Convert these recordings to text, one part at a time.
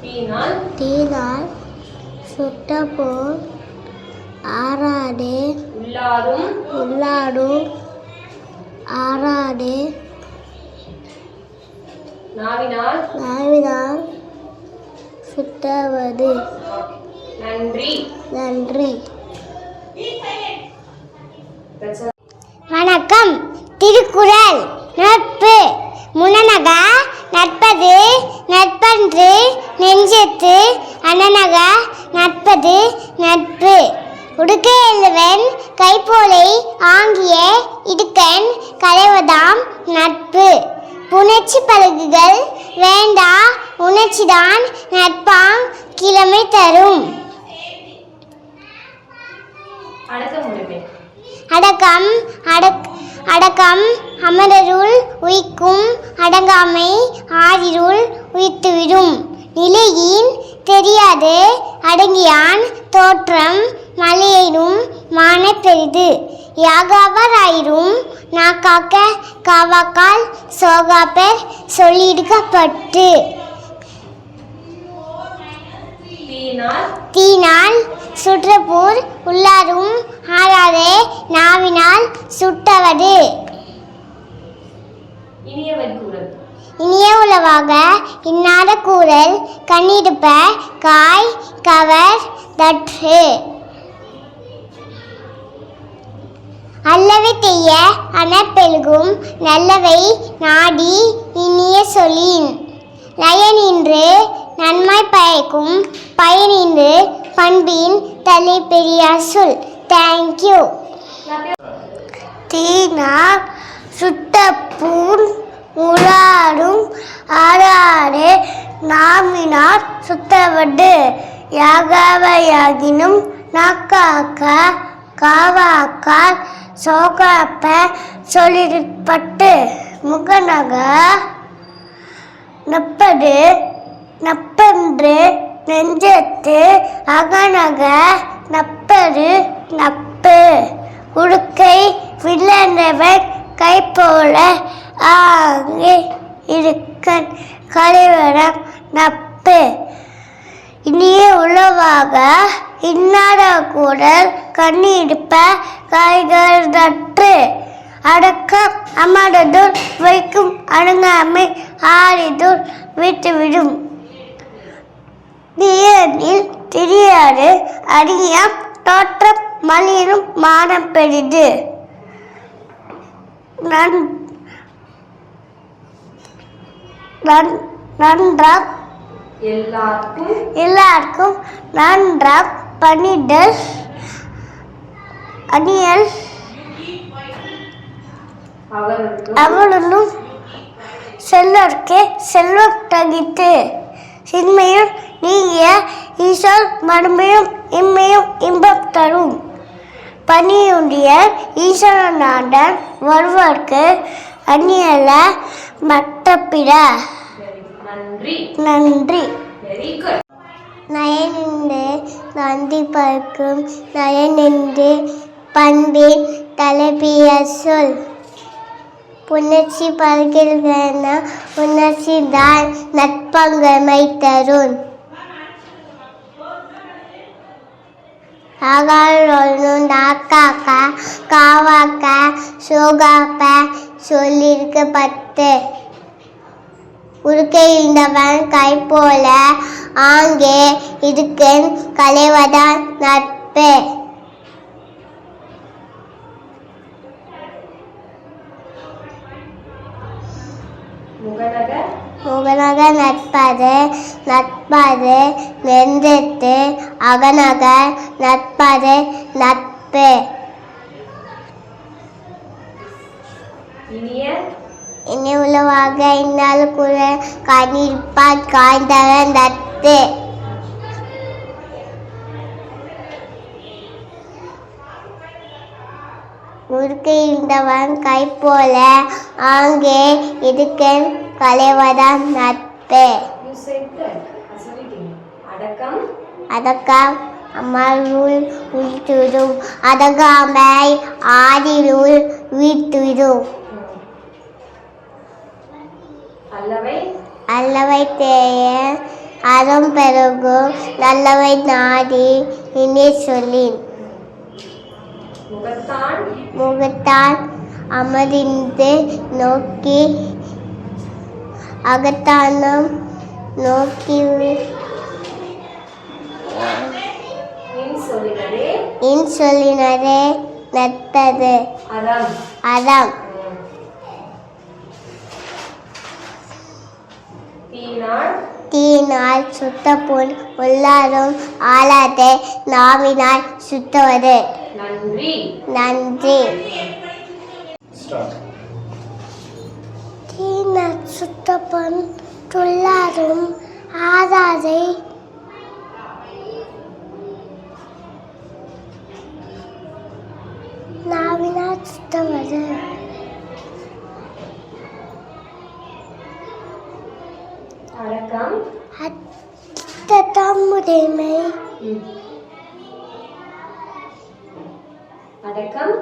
தீனால் சுட்டபோல் ஆறாதே உள்ளாடும் ஆறாதே நாவினால் சுட்டவது. நன்றி. வணக்கம். திருக்குறள். நட்பு முனனக நட்பது நட்பன்று நெஞ்சத்து அனனக நட்பது நட்பு. உடுக்க எழுவன் கைப்போலை ஆங்கிய இடுக்கண் களைவதாம் நட்பு. புணர்ச்சி பழகுகள் வேண்டா உணர்ச்சிதான் நட்பாங் கிழமை தரும். அடக்கம் அமரருள் உய்க்கும் அடங்காமை ஆறிருள் உய்த்துவிடும். நிலையின் தெரியாது அடங்கியான் தோற்றம் மலையினும் மான பெரிது. யாகாவராயிரும் நாக்காக்க காவாக்கால் சோகாப்பர் சொல்லிடுக்கப்பட்டு. தீனால் சுற்றப்பூர் உள்ளாரும் ஆறாதே நாவினால் சுட்டவது. இனிய உளவாக இன்னாத கூறல் கண்ணிடுப்ப காய் கவர் தற்று. அல்லவை தெய்ய அனப்பெழுகும் நல்லவை நாடி இனிய சொலின். நயனின்று நன்மை பயக்கும் பயனின்று பண்பின் தலை பெரியார் சொல். தேங்க்யூ. தீனால் சுட்டப்பூன் உளாடும் ஆறாடே நாவினால் சுத்தவடு. யாகாவையாகினும் நாக்காக்க காவாக்கால் சோகாப்ப சொல்லிடப்பட்டு. முகநக நப்பது நப்பன்று நெஞ்சத்து அகநக நப்பது நப்பு. உடுக்கை வில்லந்தவன் கைப்போல ஆங்கே இருக்கன் கலைவரம் நப்பு. இனிய உளவாக இன்னாத கூடல் கண்ணிடுப்ப காய்கள் நற்று. அடக்கம் அமரதுள் வைக்கும் அடங்காமை ஆறிதுள் விட்டுவிடும். நீரில் தெரியாது அறியாம் தோற்றம் மலினும் மானம் பெரிது. நன்றாம் எல்லாருக்கும் நன்றாம் பணிதல் அணியல் அவளும் செல்வர்க்கே செல்வம் தகித்து. சின்மையும் நீங்கிய ஈசல் மறுமையும் இம்மையும் இன்பம் தரும். பணியுடைய ஈசனாண்டன் வருவர்க்கு அந்நியல மற்றப்பிட. நன்றி. நயனின்று நந்தி பறக்கும் நயனின்று பண்பின் தலைப்பிய சொல். புணர்ச்சி பல்கில்கன உணர்ச்சி தான் நட்பங்கமை தரும். ஆகாரம் நாக்காக்க காவாக்க சோகாப்ப சொல்லிருக்கப்பட்டு. உடுக்கையில்ந்தவன் கைப்போல ஆங்கே இருக்கன் களைவதான் நட்பு. முகநக நட்பது நெஞ்சத்து அகநக நட்பது நட்பு. இனிய உளவாக இந்நாள் கூட கண்ணிருப்பான் காய்ந்தவன் நட்பு. உடுக்கையில்ந்தவன் கைப்போல ஆங்கே இருக்கன் களைவதான் நட்பு. அடக்கம் அமருள் உய்த்துவிடும். அடங்காமை ஆறிருள் உய்த்துவிடும். அல்லவை தேய அறம் பெருகும் நல்லவை நாடி இனி சொல்லின் முகத்தான் அமர்ந்து நோக்கி அகத்தானம் நோக்கி இன் சொல்லினரே நட்டது அறம் தீயினால் சுத்த புண் உள்ளாரும் ஆளாதே நாவினால் சுத்துவது நன்றி தீயினால் சுத்த புண் உள்ளாரும் ஆளாதே நாவினால் சுத்துவது அடக்கம் உடைமை அடக்கம்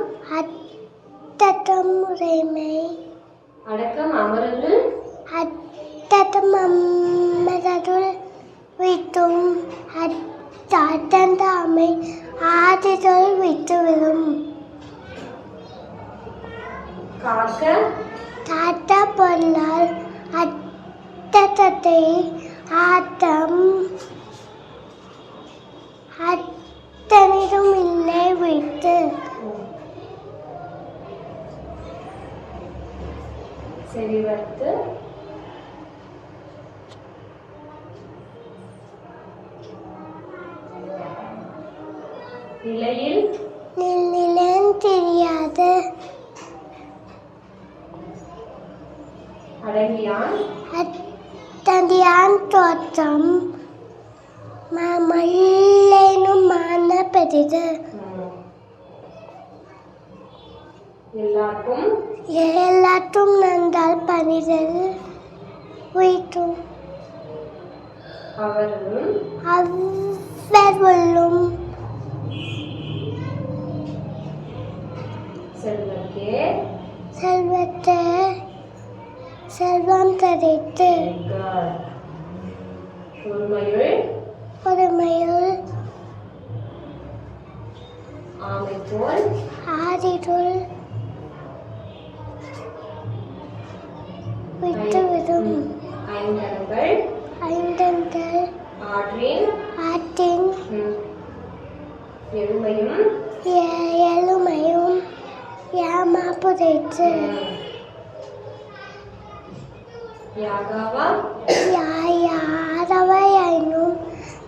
உடைமை அடக்கம் அமருள் அமரருள் விட்டும் அடந்தாமை ஆதிருள் விட்டுவிடும் காத்த பொருளால் அட்டத்தை ஆட்டம் அத்தனிடம் இல்லை விட்டு செறிவத்து நிலையில் நிலையம் தெரியாது அடங்கியான் தோற்றம் மல்லேனும் மான பெரிது எல்லாற்றும் நன்றால் பணிதல் உயிற்றும் அவர்களும் செல்வத்தை செல்வம் தரித்து பொறுமையுள் ஆதிருள் விட்டுவிடும் ஐந்தங்கள் ஆற்றின் எழுமையும் ஏமாப்புதைத்து யாரவையனும்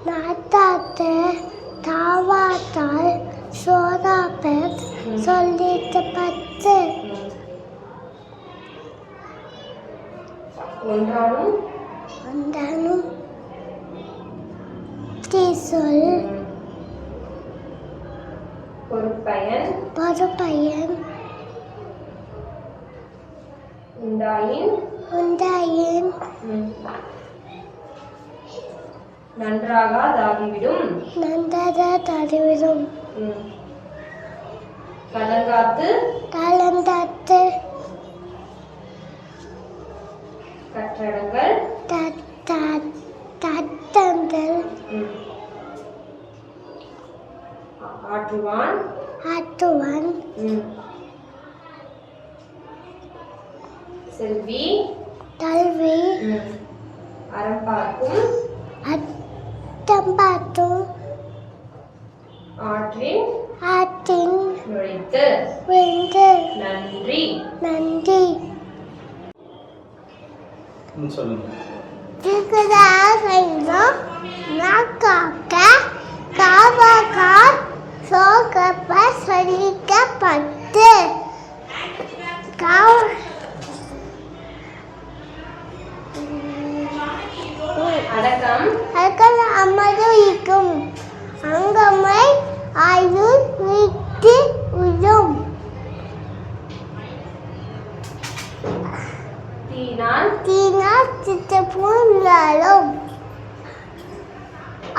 நாத்தாத்த தாவாத்தால் சோதாப்பர் சொல்லிட்டு பத்து ஒன்றானும் தீசொல் பொறுப்பயன் உண்டாயின் நன்றாகாதாகிவிடும் கலந்தாத்து கற்றடங்கள் தத்தங்கள் ஆற்றுவான் செல்வி கல்வி அறம்பார்க்கும் அட்டம்பாட்டும் ஆற்றின் நுழைத்து விழுந்து நன்றி சொல்லிக்கப்பட்டு அடக்கம் அமர்ந்திருக்கும் அங்கமை ஆயுள் விட்டு விடும் தீனால் சித்தப்பூரும்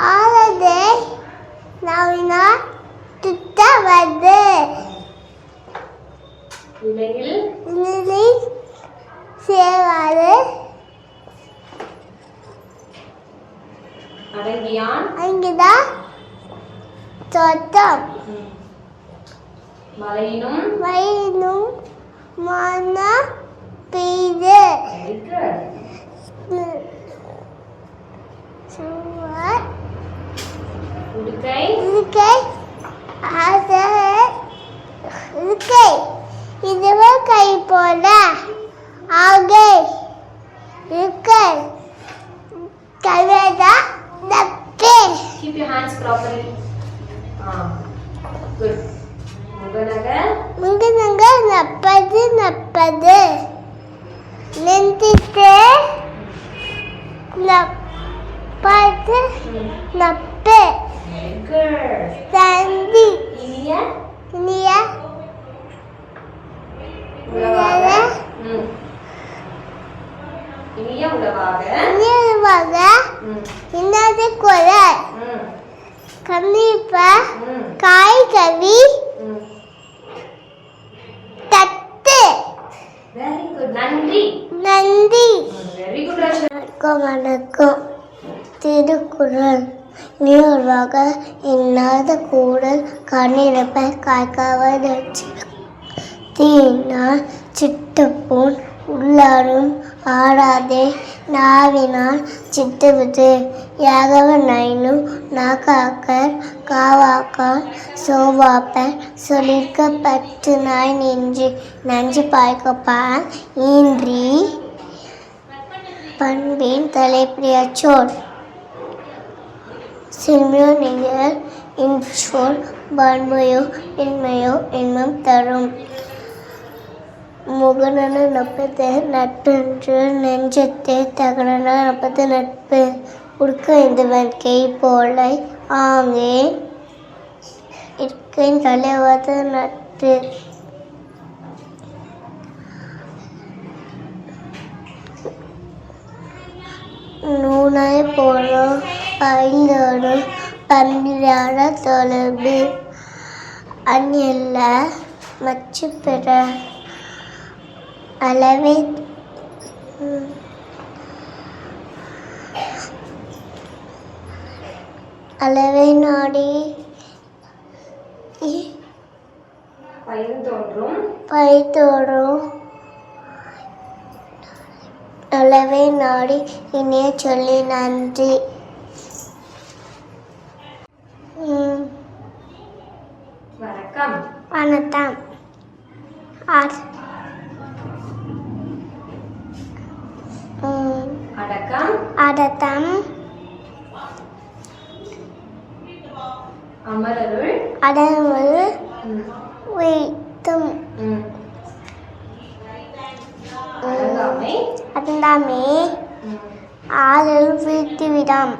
ஆனதே நவினால் திட்டவது நிலையில் சேராது அடங்கியான். அங்கதான் தோட்டம். மலையினும். வயலும் மன பெய்து. Very good. சுவர் உடுக்கை. இருக்கை அது இருக்கை இதுவே கை போல ஆகை இருக்கை கவேதா தப்பே. Keep your hands properly. Good. முகநக. முங்கனங்க நப்பது நப்பது நெந்திட்டு நப்பது நப்பு. Very good. தந்தி இனிய. இனிய உளவாக. இனிய உளவாக. இனியவாக இன்னாத குரல் கண்டிப்ப காய்கறி தட்டு. Very good. நன்றி. நன்றி. Very good, Rachna. வணக்கம். திருக்குறள் நீர்வாக இன்னாத கூடல் கண்ணிருப்ப காய்காவது தீனால் சிட்டுப்போன் உள்ளாரும் ஆடாதே நாவினால் சிட்டுவிட்டு யாகவ நைனும் நாக்காக்கர் காவாக்கால் சோவாப்பர் சொல்லிக்கப்பட்டு நாய் நஞ்சு பாய்க்கப்பான் இன்றி பண்பின் தலைப்பிரியச்சோர் செல்மையோ நீங்கள் இன்றோர் பண்பையோ இன்மையோ இன்பம் தரும். முகனன நப்பது நட்பென்று நெஞ்சத்தை தகனன நப்பது நட்பு உடுக்க இந்தவன் கை போலை ஆங்கே இருக்கை தலைவது நட்பு. நூனாய் போலும் ஐந்தோடு பன்னிராட தொலைவு அந்நில்ல மச்சு பெற அளவை அளவை நாடி பயிர்தோறும் அளவை நாடி இனிய சொல்லி நன்றி. வணக்கம். வணக்கம். அடக்கம். அடக்கம். அமரருள். அடமுள் வைத்தும். அடங்காமை. அடங்காமை ஆளில் வீழ்த்திவிடாம்.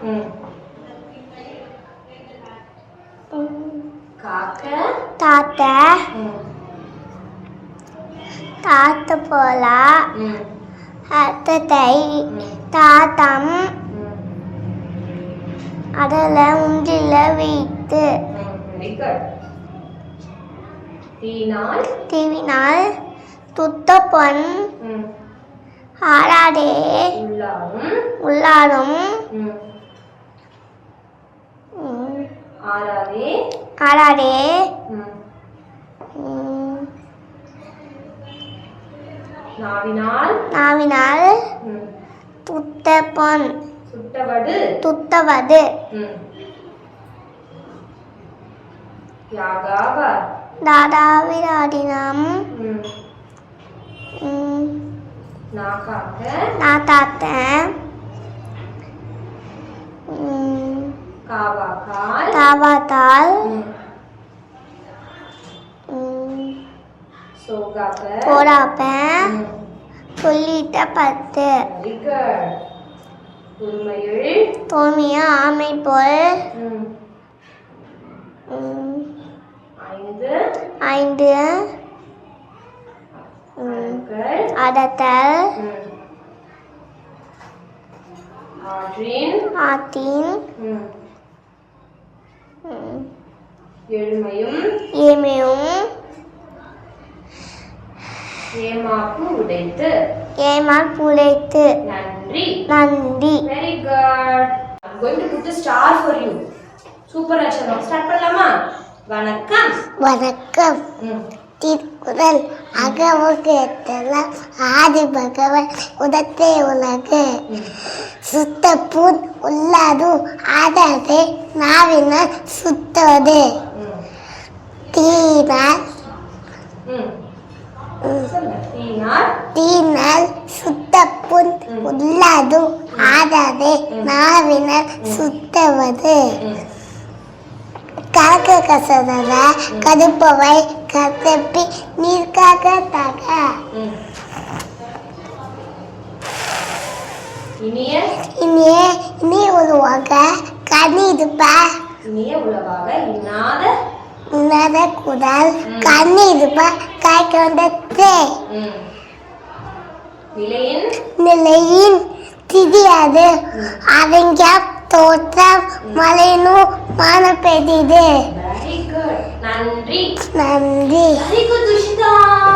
காக்க. தாத்த தாத்த போல அத்தத்தை தாத்தம் அதல உண்டில வைத்து. தீவினால் துத்த பொன் ஆடாடே உள்ளாடும் ஆடாடே நாவினால் துத்த பொன் துத்தவது தாதாவிராடினம் நாத்தாத்த காவாத்தால் போடாப்ப சொல்லிட்ட பத்து. தோமிய ஆமை போல் ஐந்து அடத்தல் ஆத்தின் ஏமையும் ஏமாப்பு உடைத்து. ஏமாப்பு உடைத்து. நன்றி. நன்றி. Very good. going to put a star for you. Super அக்ஷரம். ஸ்டார்ட் பண்ணலாமா? வணக்கம். வணக்கம். திருக்குறள் அகமுக எத்தலாம் ஆதி பகவன் உதத்தே உலகு சுத்த புண் உள்ளது ஆடாது நாவினால் சுத்தது தீனால் தீனால் சுத்த புண் உள்ளது ஆடாது நாவினால் சுத்தவது காக்க கசதர கதுப்பவை கசப்பி நீர்க்காக தக இனிய உருவாக கனி இருப்ப இனிய உலவாக இன்னாத குடல் கனி இருப்ப காய்க்க வந்தது நிலையின் திதியாது அவங்க தோற்றம் மலையினும் மான பெய்தது வெரி குட் நன்றி நன்றி வெரி குட் துஷிதா